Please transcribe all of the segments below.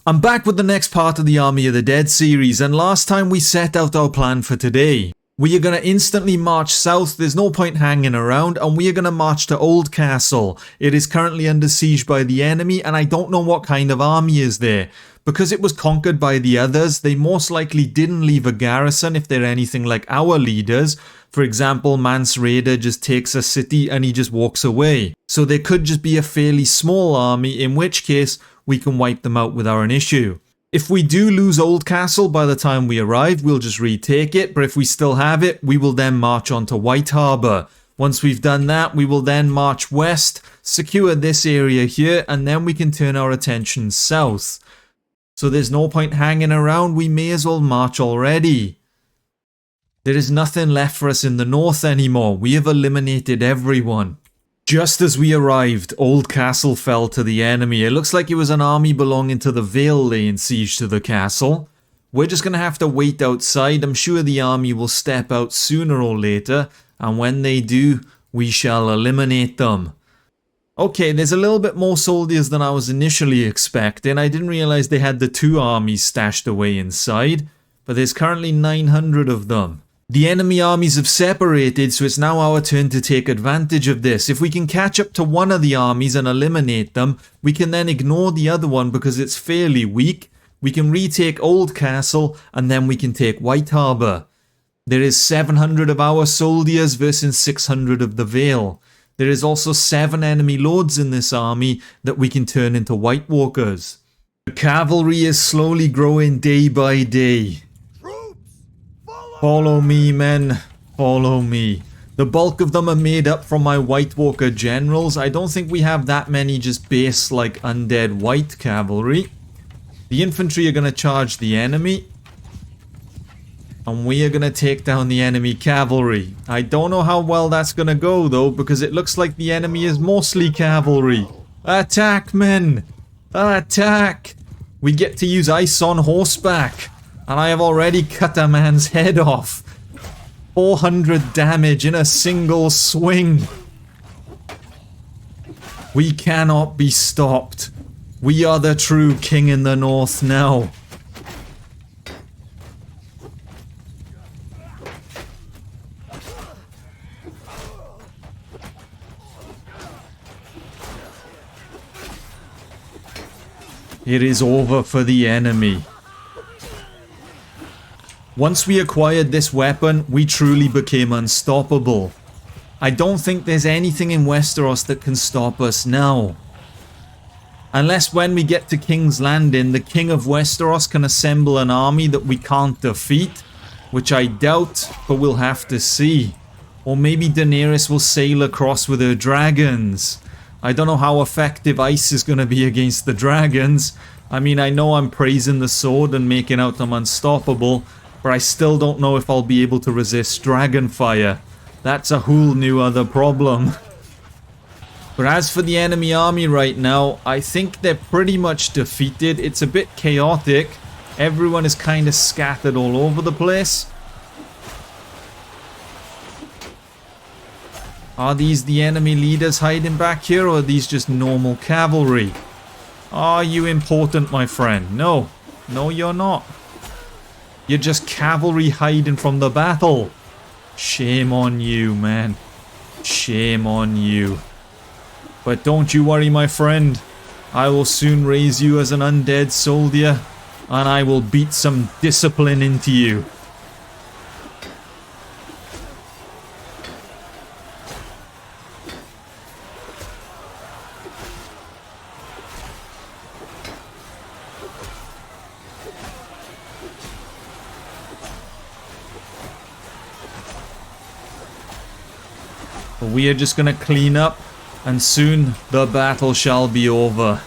I'm back with the next part of the Army of the Dead series, and last time we set out our plan for today. We are going to instantly march south, there's no point hanging around, and we are going to march to Old Castle. It is currently under siege by the enemy, and I don't know what kind of army is there. Because it was conquered by the others, they most likely didn't leave a garrison if they're anything like our leaders. For example, Mance Raider just takes a city and he just walks away. So there could just be a fairly small army, in which case we can wipe them out without an issue. If we do lose Old Castle by the time we arrive, we'll just retake it, but if we still have it, we will then march on to White Harbour. Once we've done that, we will then march west, secure this area here, and then we can turn our attention south. So there's no point hanging around, we may as well march already. There is nothing left for us in the north anymore, we have eliminated everyone. Just as we arrived, Old Castle fell to the enemy. It looks like it was an army belonging to the Vale laying siege to the castle. We're just going to have to wait outside. I'm sure the army will step out sooner or later, and when they do, we shall eliminate them. Okay, there's a little bit more soldiers than I was initially expecting. I didn't realize they had the two armies stashed away inside, but there's currently 900 of them. The enemy armies have separated, so it's now our turn to take advantage of this. If we can catch up to one of the armies and eliminate them, we can then ignore the other one because it's fairly weak. We can retake Old Castle, and then we can take White Harbour. There is 700 of our soldiers versus 600 of the Vale. There is also 7 enemy lords in this army that we can turn into Whitewalkers. The cavalry is slowly growing day by day. Follow me, men. Follow me. The bulk of them are made up from my Whitewalker generals. I don't think we have that many just base like undead white cavalry. The infantry are going to charge the enemy. And we are going to take down the enemy cavalry. I don't know how well that's going to go though, because it looks like the enemy is mostly cavalry. Attack, men! Attack! We get to use ice on horseback. And I have already cut a man's head off. 400 damage in a single swing. We cannot be stopped. We are the true king in the north now. It is over for the enemy. Once we acquired this weapon, we truly became unstoppable. I don't think there's anything in Westeros that can stop us now. Unless when we get to King's Landing, the King of Westeros can assemble an army that we can't defeat, which I doubt, but we'll have to see. Or maybe Daenerys will sail across with her dragons. I don't know how effective ice is going to be against the dragons. I mean, I know I'm praising the sword and making out them unstoppable, but I still don't know if I'll be able to resist dragon fire. That's a whole new other problem. But as for the enemy army right now, I think they're pretty much defeated. It's a bit chaotic. Everyone is kind of scattered all over the place. Are these the enemy leaders hiding back here, or are these just normal cavalry? Are you important, my friend? No. No, you're not. You're just cavalry hiding from the battle. Shame on you, man. Shame on you. But don't you worry, my friend. I will soon raise you as an undead soldier, and I will beat some discipline into you. We are just gonna clean up, and soon the battle shall be over.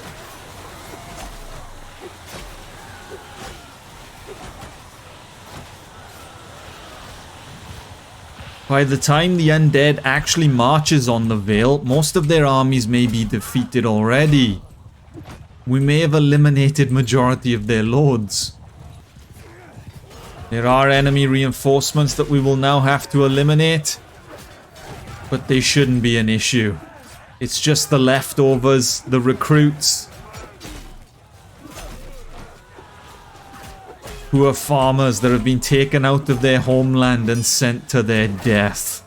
By the time the Undead actually marches on the Vale, most of their armies may be defeated already. We may have eliminated majority of their lords. There are enemy reinforcements that we will now have to eliminate. But they shouldn't be an issue. It's just the leftovers, the recruits. Poor farmers that have been taken out of their homeland and sent to their death.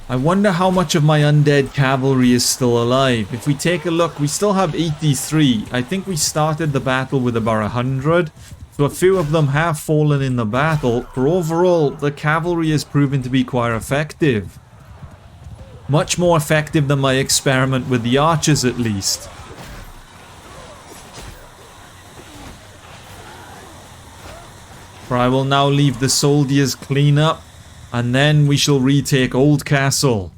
I wonder how much of my undead cavalry is still alive. If we take a look, we still have 83. I think we started the battle with about 100. So a few of them have fallen in the battle, but overall, the cavalry has proven to be quite effective. Much more effective than my experiment with the archers, at least. For I will now leave the soldiers clean up, and then we shall retake Old Castle.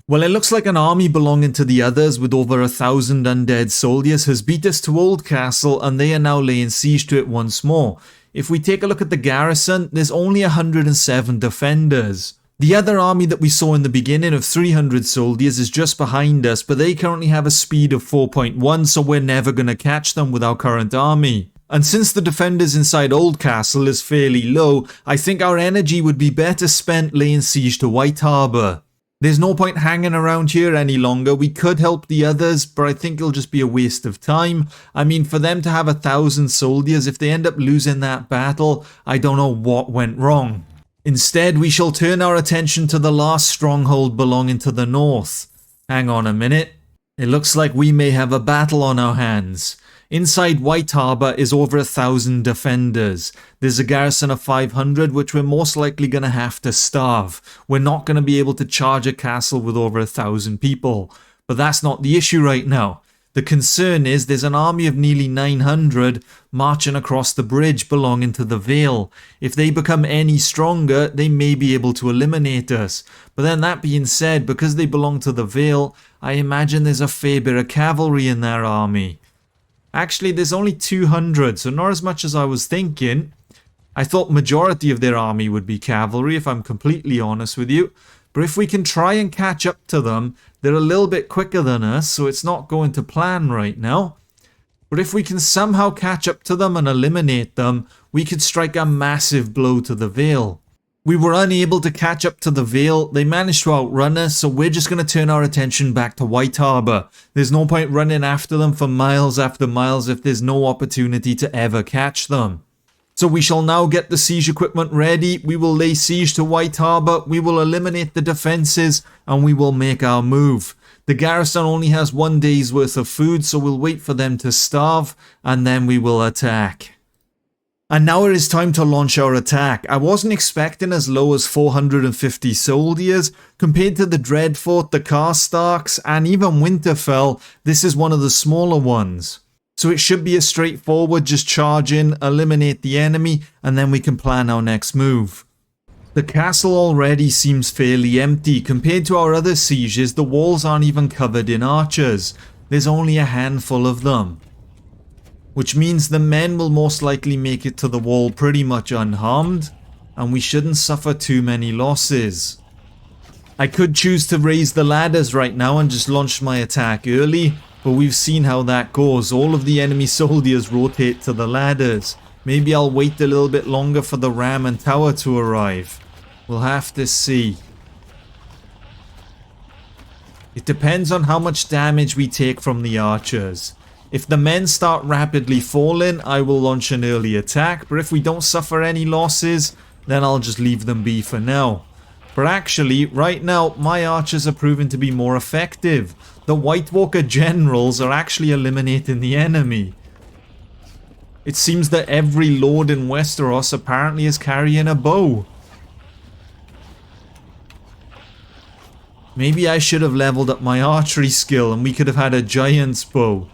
Well, it looks like an army belonging to the others with over 1,000 undead soldiers has beat us to Old Castle, and they are now laying siege to it once more. If we take a look at the garrison, there's only 107 defenders. The other army that we saw in the beginning of 300 soldiers is just behind us, but they currently have a speed of 4.1, so we're never going to catch them with our current army. And since the defenders inside Old Castle is fairly low, I think our energy would be better spent laying siege to White Harbour. There's no point hanging around here any longer. We could help the others, but I think it'll just be a waste of time. I mean, for them to have 1,000 soldiers, if they end up losing that battle, I don't know what went wrong. Instead, we shall turn our attention to the last stronghold belonging to the north. Hang on a minute. It looks like we may have a battle on our hands. Inside White Harbour is over 1,000 defenders. There's a garrison of 500, which we're most likely going to have to starve. We're not going to be able to charge a castle with over 1,000 people. But that's not the issue right now. The concern is there's an army of nearly 900 marching across the bridge belonging to the Vale. If they become any stronger, they may be able to eliminate us. But then that being said, because they belong to the Vale, I imagine there's a fair bit of cavalry in their army. Actually, there's only 200, so not as much as I was thinking. I thought majority of their army would be cavalry, if I'm completely honest with you. But if we can try and catch up to them, they're a little bit quicker than us, so it's not going to plan right now. But if we can somehow catch up to them and eliminate them, we could strike a massive blow to the Vale. We were unable to catch up to the Vale. They managed to outrun us, so we're just going to turn our attention back to White Harbour. There's no point running after them for miles after miles if there's no opportunity to ever catch them. So we shall now get the siege equipment ready. We will lay siege to White Harbour. We will eliminate the defences, and we will make our move. The garrison only has 1 day's worth of food, so we'll wait for them to starve, and then we will attack. And now it is time to launch our attack. I wasn't expecting as low as 450 soldiers. Compared to the Dreadfort, the Karstarks, and even Winterfell, this is one of the smaller ones. So it should be a straightforward just charge in, eliminate the enemy, and then we can plan our next move. The castle already seems fairly empty. Compared to our other sieges, the walls aren't even covered in archers. There's only a handful of them. Which means the men will most likely make it to the wall pretty much unharmed, and we shouldn't suffer too many losses. I could choose to raise the ladders right now and just launch my attack early, but we've seen how that goes. All of the enemy soldiers rotate to the ladders. Maybe I'll wait a little bit longer for the ram and tower to arrive. We'll have to see. It depends on how much damage we take from the archers. If the men start rapidly falling, I will launch an early attack, but if we don't suffer any losses, then I'll just leave them be for now. But actually, right now, my archers are proving to be more effective. The Whitewalker generals are actually eliminating the enemy. It seems that every lord in Westeros apparently is carrying a bow. Maybe I should have leveled up my archery skill and we could have had a giant's bow.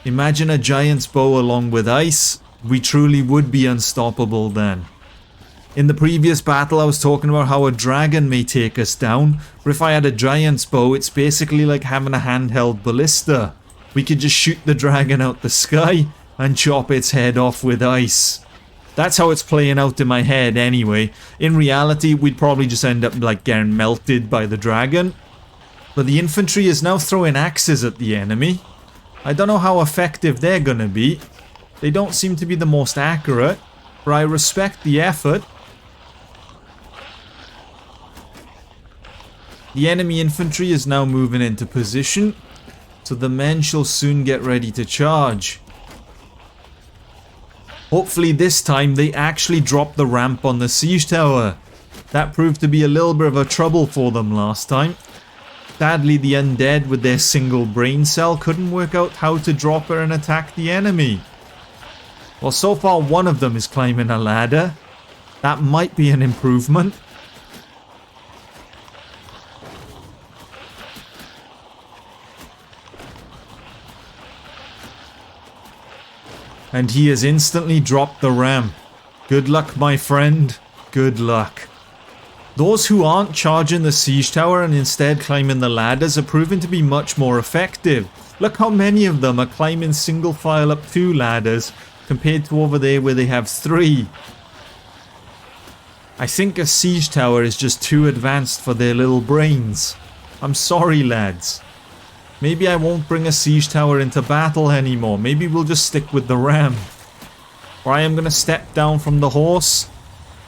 Imagine a giant's bow along with ice. We truly would be unstoppable then. In the previous battle I was talking about how a dragon may take us down, but if I had a giant's bow, it's basically like having a handheld ballista. We could just shoot the dragon out the sky and chop its head off with ice. That's how it's playing out in my head anyway. In reality, we'd probably just end up like getting melted by the dragon. But the infantry is now throwing axes at the enemy. I don't know how effective they're gonna be. They don't seem to be the most accurate, but I respect the effort. The enemy infantry is now moving into position, so the men shall soon get ready to charge. Hopefully this time they actually drop the ramp on the siege tower. That proved to be a little bit of a trouble for them last time. Sadly, the undead with their single brain cell couldn't work out how to drop it and attack the enemy. Well, so far one of them is climbing a ladder. That might be an improvement. And he has instantly dropped the ramp. Good luck, my friend. Good luck. Those who aren't charging the siege tower and instead climbing the ladders are proving to be much more effective. Look how many of them are climbing single file up 2 ladders compared to over there where they have 3. I think a siege tower is just too advanced for their little brains. I'm sorry, lads. Maybe I won't bring a siege tower into battle anymore. Maybe we'll just stick with the ram. Or I am going to step down from the horse.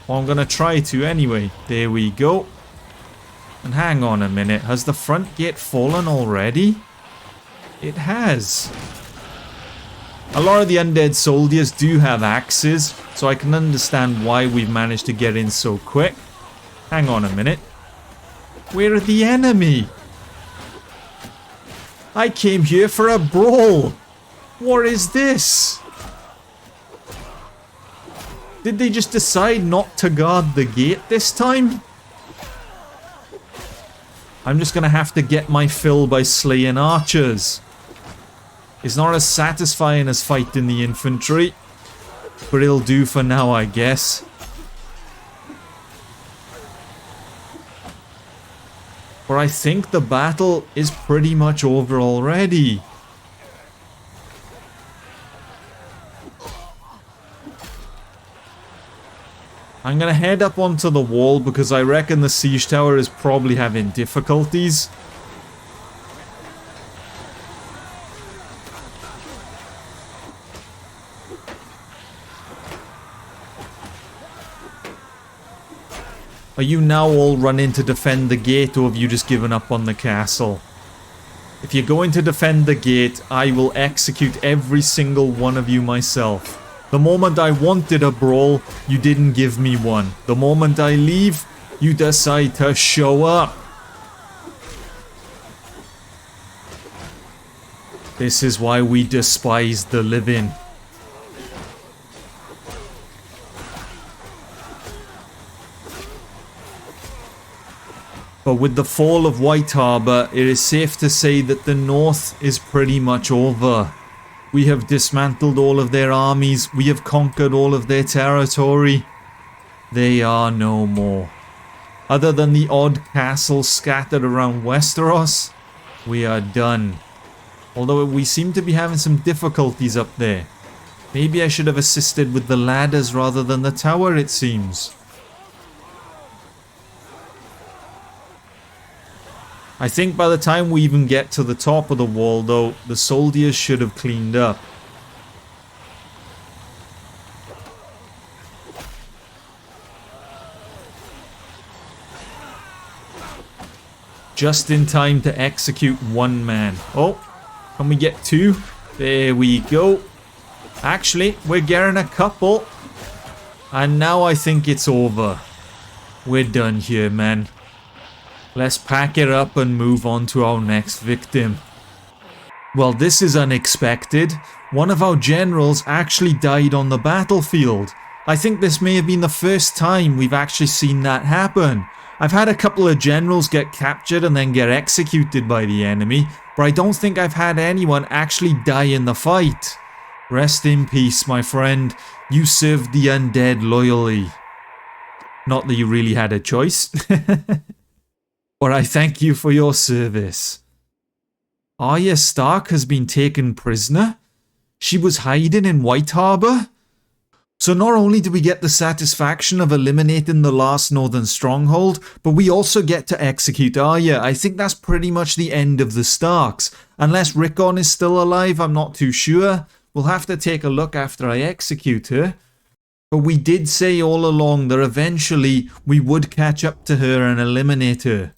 Well, I'm going to try to anyway. There we go. And hang on a minute. Has the front gate fallen already? It has. A lot of the undead soldiers do have axes, so I can understand why we've managed to get in so quick. Hang on a minute. Where are the enemy? I came here for a brawl. What is this? Did they just decide not to guard the gate this time? I'm just gonna have to get my fill by slaying archers. It's not as satisfying as fighting the infantry, but it'll do for now, I guess. But I think the battle is pretty much over already. I'm gonna head up onto the wall because I reckon the siege tower is probably having difficulties. Are you now all running to defend the gate, or have you just given up on the castle? If you're going to defend the gate, I will execute every single one of you myself. The moment I wanted a brawl, you didn't give me one. The moment I leave, you decide to show up. This is why we despise the living. But with the fall of White Harbour, it is safe to say that the north is pretty much over. We have dismantled all of their armies, we have conquered all of their territory. They are no more. Other than the odd castles scattered around Westeros, we are done. Although we seem to be having some difficulties up there. Maybe I should have assisted with the ladders rather than the tower, it seems. I think by the time we even get to the top of the wall, though, the soldiers should have cleaned up. Just in time to execute one man. Oh, can we get 2? There we go. Actually, we're getting a couple. And now I think it's over. We're done here, man. Let's pack it up and move on to our next victim. Well, this is unexpected. One of our generals actually died on the battlefield. I think this may have been the first time we've actually seen that happen. I've had a couple of generals get captured and then get executed by the enemy, but I don't think I've had anyone actually die in the fight. Rest in peace, my friend. You served the undead loyally. Not that you really had a choice. But I thank you for your service. Arya Stark has been taken prisoner? She was hiding in White Harbour? So not only do we get the satisfaction of eliminating the last northern stronghold, but we also get to execute Arya. I think that's pretty much the end of the Starks. Unless Rickon is still alive, I'm not too sure. We'll have to take a look after I execute her. But we did say all along that eventually we would catch up to her and eliminate her.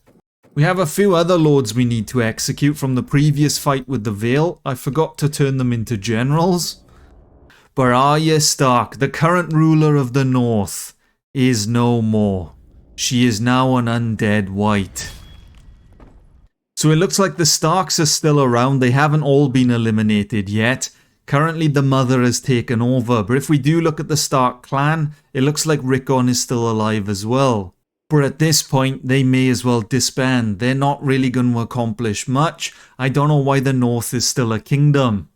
We have a few other lords we need to execute from the previous fight with the Vale. I forgot to turn them into generals. But Arya Stark, the current ruler of the North, is no more. She is now an undead white. So it looks like the Starks are still around. They haven't all been eliminated yet. Currently the mother has taken over. But if we do look at the Stark clan, it looks like Rickon is still alive as well. But at this point, they may as well disband. They're not really going to accomplish much. I don't know why the North is still a kingdom.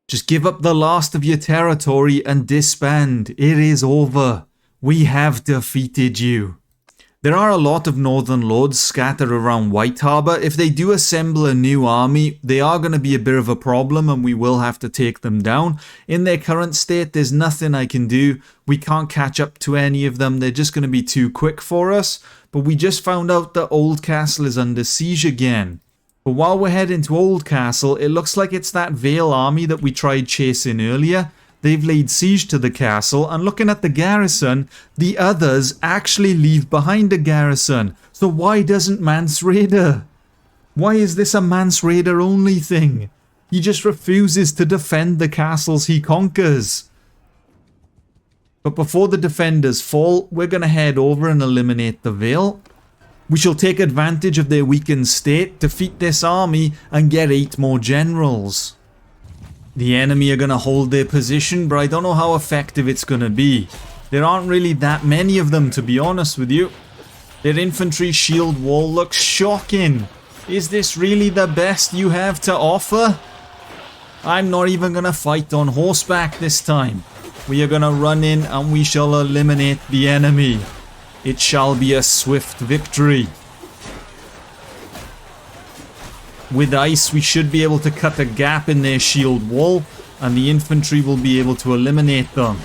Just give up the last of your territory and disband. It is over. We have defeated you. There are a lot of northern lords scattered around White Harbour. If they do assemble a new army, they are going to be a bit of a problem and we will have to take them down. In their current state, there's nothing I can do. We can't catch up to any of them. They're just going to be too quick for us. But we just found out that Oldcastle is under siege again. But while we're heading to Oldcastle, it looks like it's that Vale army that we tried chasing earlier. They've laid siege to the castle, and looking at the garrison, the others actually leave behind a garrison. So why doesn't Mance Rayder? Why is this a Mance Rayder only thing? He just refuses to defend the castles he conquers. But before the defenders fall, we're going to head over and eliminate the Vale. We shall take advantage of their weakened state, defeat this army, and get 8 more generals. The enemy are going to hold their position, but I don't know how effective it's going to be. There aren't really that many of them, to be honest with you. Their infantry shield wall looks shocking. Is this really the best you have to offer? I'm not even going to fight on horseback this time. We are going to run in and we shall eliminate the enemy. It shall be a swift victory. With ice, we should be able to cut a gap in their shield wall, and the infantry will be able to eliminate them.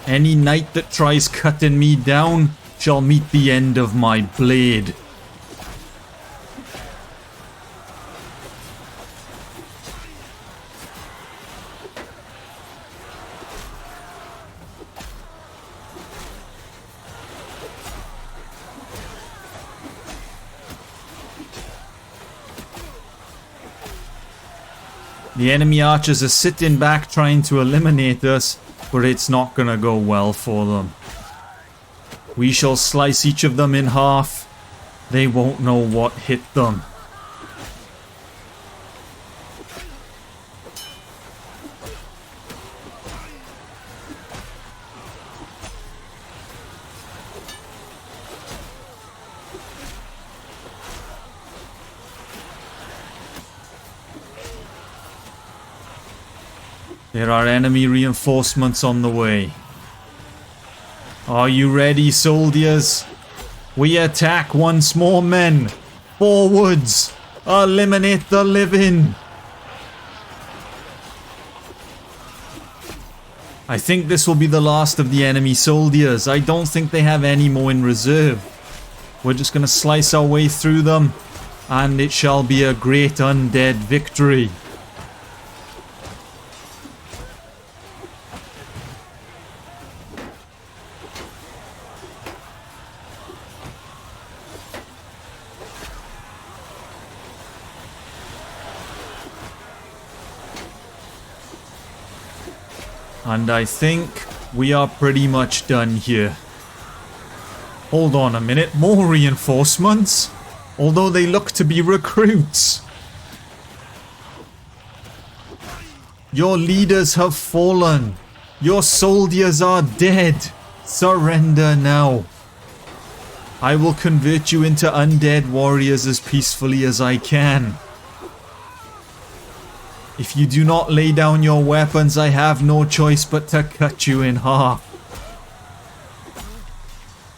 Any knight that tries cutting me down shall meet the end of my blade. The enemy archers are sitting back trying to eliminate us, but it's not gonna go well for them. We shall slice each of them in half. They won't know what hit them. There are enemy reinforcements on the way. Are you ready, soldiers? We attack once more, men. Forwards! Eliminate the living! I think this will be the last of the enemy soldiers. I don't think they have any more in reserve. We're just gonna slice our way through them, and it shall be a great undead victory. And I think we are pretty much done here. Hold on a minute, more reinforcements? Although they look to be recruits. Your leaders have fallen. Your soldiers are dead. Surrender now. I will convert you into undead warriors as peacefully as I can. If you do not lay down your weapons, I have no choice but to cut you in half.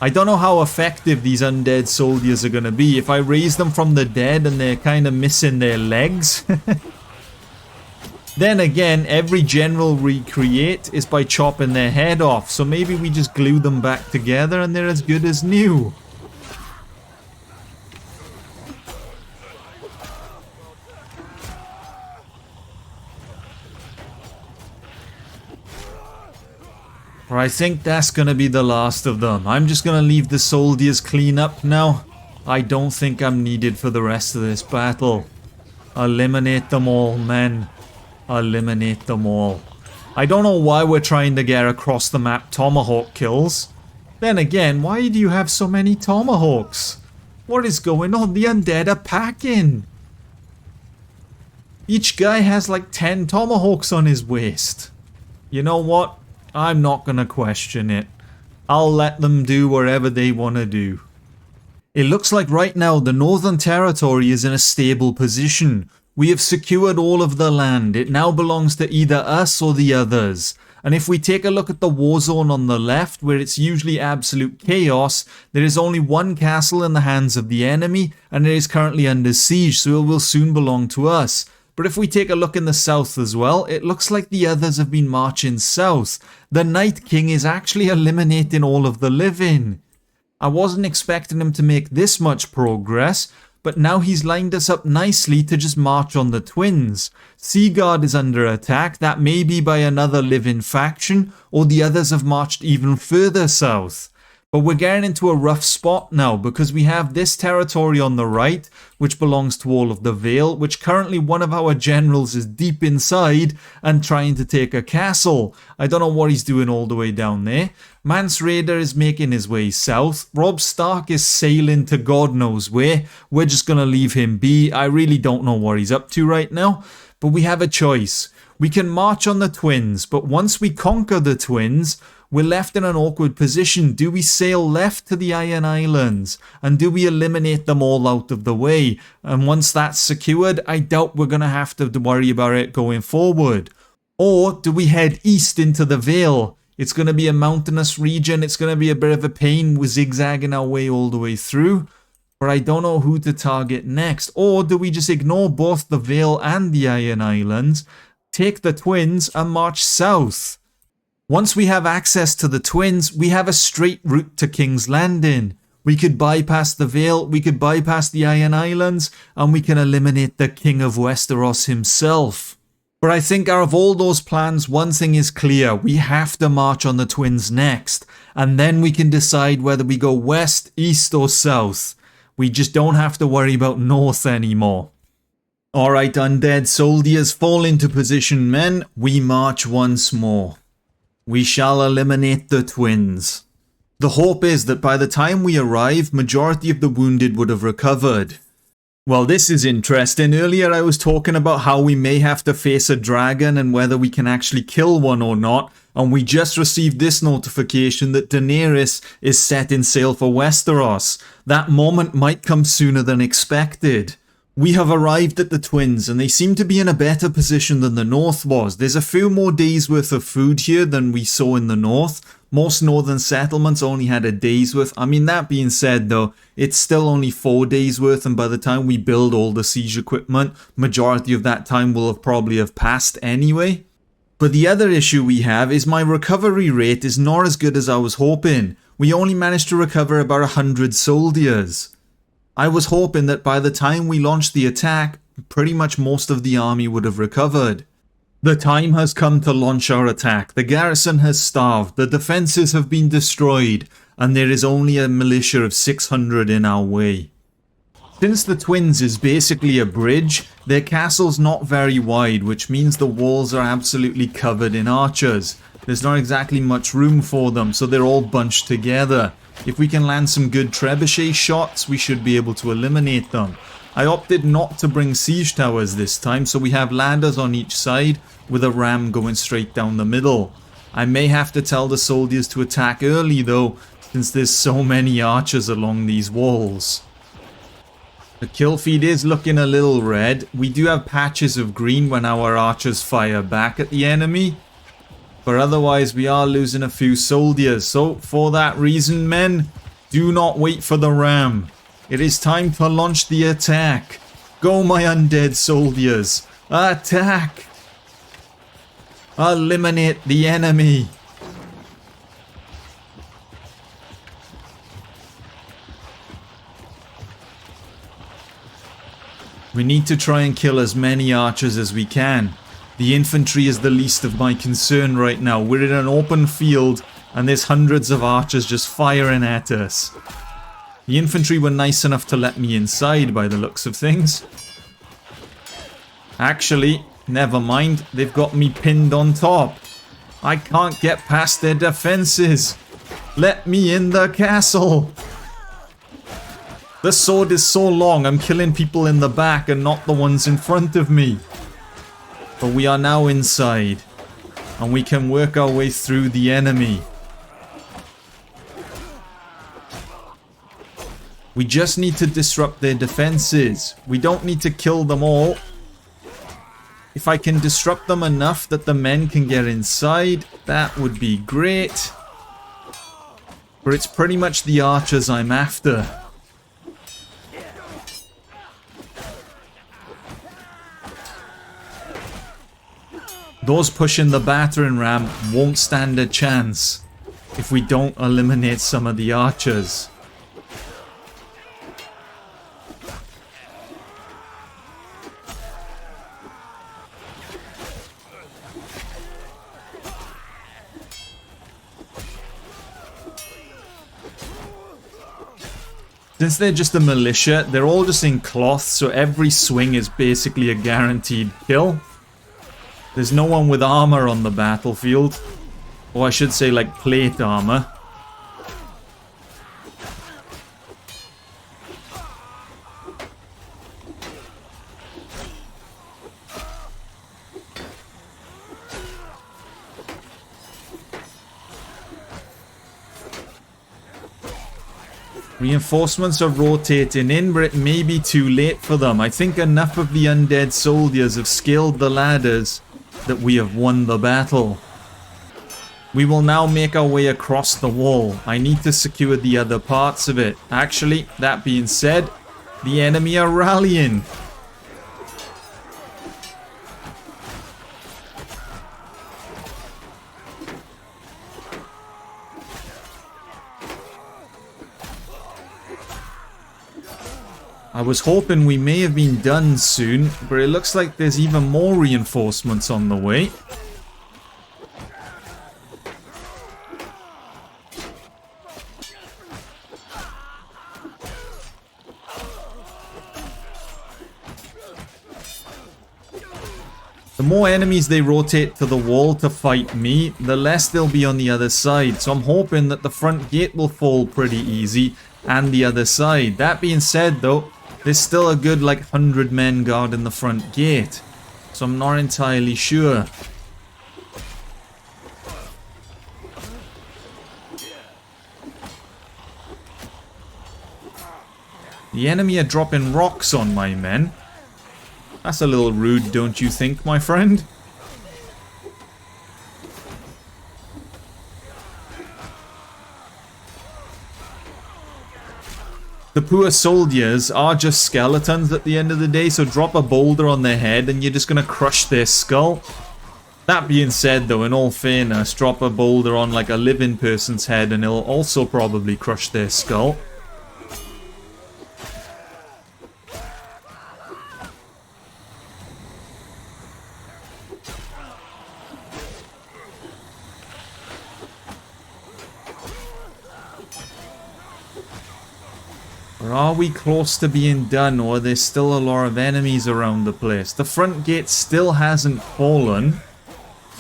I don't know how effective these undead soldiers are going to be. If I raise them from the dead and they're kind of missing their legs. Then again, every general we create is by chopping their head off, so maybe we just glue them back together and they're as good as new. Or I think that's gonna be the last of them. I'm just gonna leave the soldiers clean up now. I don't think I'm needed for the rest of this battle. Eliminate them all, men. Eliminate them all. I don't know why we're trying to get across the map tomahawk kills. Then again, why do you have so many tomahawks? What is going on? The undead are packing. Each guy has like 10 tomahawks on his waist. You know what? I'm not gonna question it. I'll let them do whatever they want to do. It looks like right now the Northern Territory is in a stable position. We have secured all of the land. It now belongs to either us or the others. And if we take a look at the war zone on the left, where it's usually absolute chaos, there is only one castle in the hands of the enemy, and it is currently under siege, so it will soon belong to us. But if we take a look in the south as well, it looks like the others have been marching south. The Night King is actually eliminating all of the living. I wasn't expecting him to make this much progress, but now he's lined us up nicely to just march on the twins. Seaguard is under attack. That may be by another living faction, or the others have marched even further south. But we're getting into a rough spot now because we have this territory on the right, which belongs to all of the Vale, which currently one of our generals is deep inside and trying to take a castle. I don't know what he's doing all the way down there. Mance Raider is making his way south. Robb Stark is sailing to God knows where. We're just going to leave him be. I really don't know what he's up to right now. But we have a choice. We can march on the twins, but once we conquer the twins, we're left in an awkward position. Do we sail left to the Iron Islands? And do we eliminate them all out of the way? And once that's secured, I doubt we're going to have to worry about it going forward. Or do we head east into the Vale? It's going to be a mountainous region. It's going to be a bit of a pain. We're zigzagging our way all the way through. But I don't know who to target next. Or do we just ignore both the Vale and the Iron Islands, take the twins and march south? Once we have access to the twins, we have a straight route to King's Landing. We could bypass the Vale, we could bypass the Iron Islands, and we can eliminate the King of Westeros himself. But I think out of all those plans, one thing is clear. We have to march on the twins next, and then we can decide whether we go west, east, or south. We just don't have to worry about north anymore. Alright, undead soldiers, fall into position, men. We march once more. We shall eliminate the twins. The hope is that by the time we arrive, majority of the wounded would have recovered. Well, this is interesting. Earlier I was talking about how we may have to face a dragon and whether we can actually kill one or not, and we just received this notification that Daenerys is setting sail for Westeros. That moment might come sooner than expected. We have arrived at the twins and they seem to be in a better position than the north was. There's a few more days worth of food here than we saw in the north. Most northern settlements only had a day's worth. I mean, that being said though, it's still only 4 days worth, and by the time we build all the siege equipment, majority of that time will have probably have passed anyway. But the other issue we have is my recovery rate is not as good as I was hoping. We only managed to recover about 100 soldiers. I was hoping that by the time we launched the attack, pretty much most of the army would have recovered. The time has come to launch our attack. The garrison has starved, the defences have been destroyed, and there is only a militia of 600 in our way. Since the twins is basically a bridge, their castle's not very wide, which means the walls are absolutely covered in archers. There's not exactly much room for them, so they're all bunched together. If we can land some good trebuchet shots, we should be able to eliminate them. I opted not to bring siege towers this time, so we have ladders on each side with a ram going straight down the middle. I may have to tell the soldiers to attack early though, since there's so many archers along these walls. The kill feed is looking a little red. We do have patches of green when our archers fire back at the enemy. But otherwise we are losing a few soldiers, so for that reason, men, do not wait for the ram. It is time to launch the attack. Go, my undead soldiers, attack! Eliminate the enemy. We need to try and kill as many archers as we can. The infantry is the least of my concern right now. We're in an open field and there's hundreds of archers just firing at us. The infantry were nice enough to let me inside by the looks of things. Actually, never mind. They've got me pinned on top. I can't get past their defenses. Let me in the castle. The sword is so long, I'm killing people in the back and not the ones in front of me. But we are now inside, and we can work our way through the enemy. We just need to disrupt their defenses. We don't need to kill them all. If I can disrupt them enough that the men can get inside, that would be great. But it's pretty much the archers I'm after. Those pushing the battering ram won't stand a chance if we don't eliminate some of the archers. Since they're just a militia, they're all just in cloth, so every swing is basically a guaranteed kill. There's no one with armor on the battlefield. Or I should say like plate armor. Reinforcements are rotating in, but it may be too late for them. I think enough of the undead soldiers have scaled the ladders that we have won the battle. We will now make our way across the wall. I need to secure the other parts of it. Actually, that being said, the enemy are rallying. I was hoping we may have been done soon, but it looks like there's even more reinforcements on the way. The more enemies they rotate to the wall to fight me, the less they'll be on the other side. So I'm hoping that the front gate will fall pretty easy and the other side. That being said though, there's still a good like 100 men guarding the front gate. So I'm not entirely sure. The enemy are dropping rocks on my men. That's a little rude, don't you think, my friend? The poor soldiers are just skeletons at the end of the day, so drop a boulder on their head and you're just going to crush their skull. That being said though, in all fairness, drop a boulder on like a living person's head and it'll also probably crush their skull. Or are we close to being done, or there's still a lot of enemies around the place? The front gate still hasn't fallen.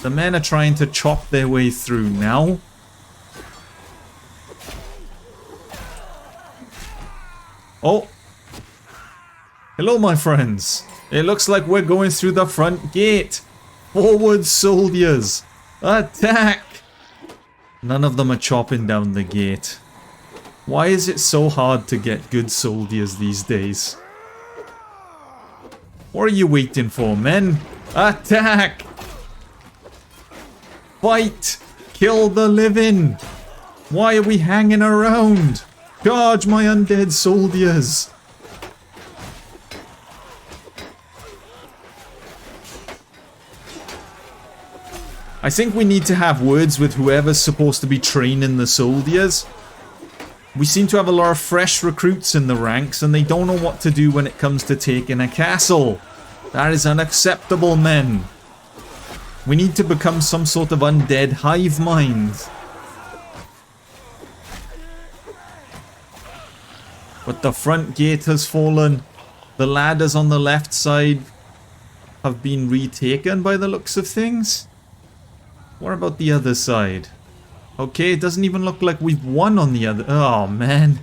The men are trying to chop their way through now. Oh. Hello, my friends. It looks like we're going through the front gate. Forward, soldiers. Attack! None of them are chopping down the gate. Why is it so hard to get good soldiers these days? What are you waiting for, men? Attack! Fight! Kill the living! Why are we hanging around? Charge, my undead soldiers! I think we need to have words with whoever's supposed to be training the soldiers. We seem to have a lot of fresh recruits in the ranks and they don't know what to do when it comes to taking a castle. That is unacceptable, men. We need to become some sort of undead hive mind. But the front gate has fallen. The ladders on the left side have been retaken by the looks of things. What about the other side? Okay, it doesn't even look like we've won on the other... Oh, man.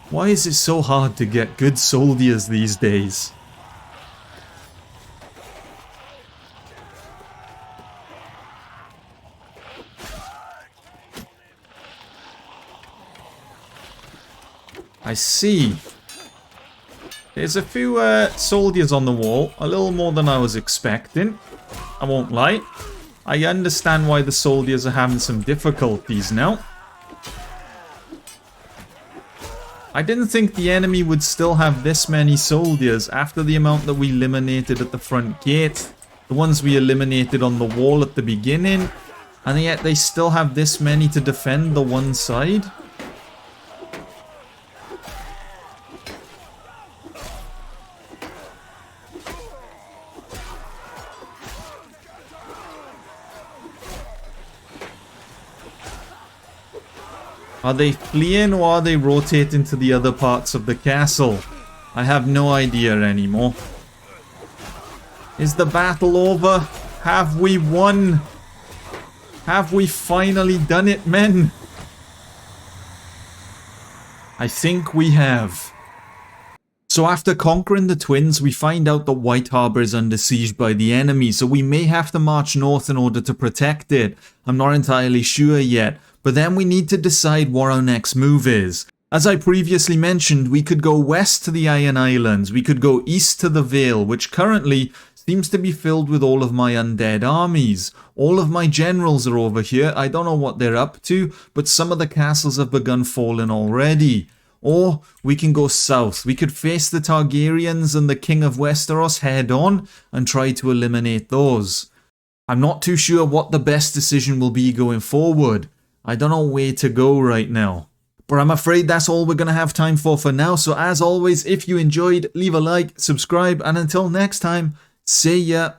Why is it so hard to get good soldiers these days? I see. There's a few soldiers on the wall. A little more than I was expecting. I won't lie. I understand why the soldiers are having some difficulties now. I didn't think the enemy would still have this many soldiers after the amount that we eliminated at the front gate. The ones we eliminated on the wall at the beginning. And yet they still have this many to defend the one side. Are they fleeing or are they rotating to the other parts of the castle? I have no idea anymore. Is the battle over? Have we won? Have we finally done it, men? I think we have. So after conquering the twins, we find out that White Harbour is under siege by the enemy, so we may have to march north in order to protect it. I'm not entirely sure yet, but then we need to decide what our next move is. As I previously mentioned, we could go west to the Iron Islands, we could go east to the Vale, which currently seems to be filled with all of my undead armies. All of my generals are over here, I don't know what they're up to, but some of the castles have begun falling already. Or we can go south. We could face the Targaryens and the King of Westeros head on and try to eliminate those. I'm not too sure what the best decision will be going forward. I don't know where to go right now. But I'm afraid that's all we're going to have time for now. So as always, if you enjoyed, leave a like, subscribe, and until next time, see ya.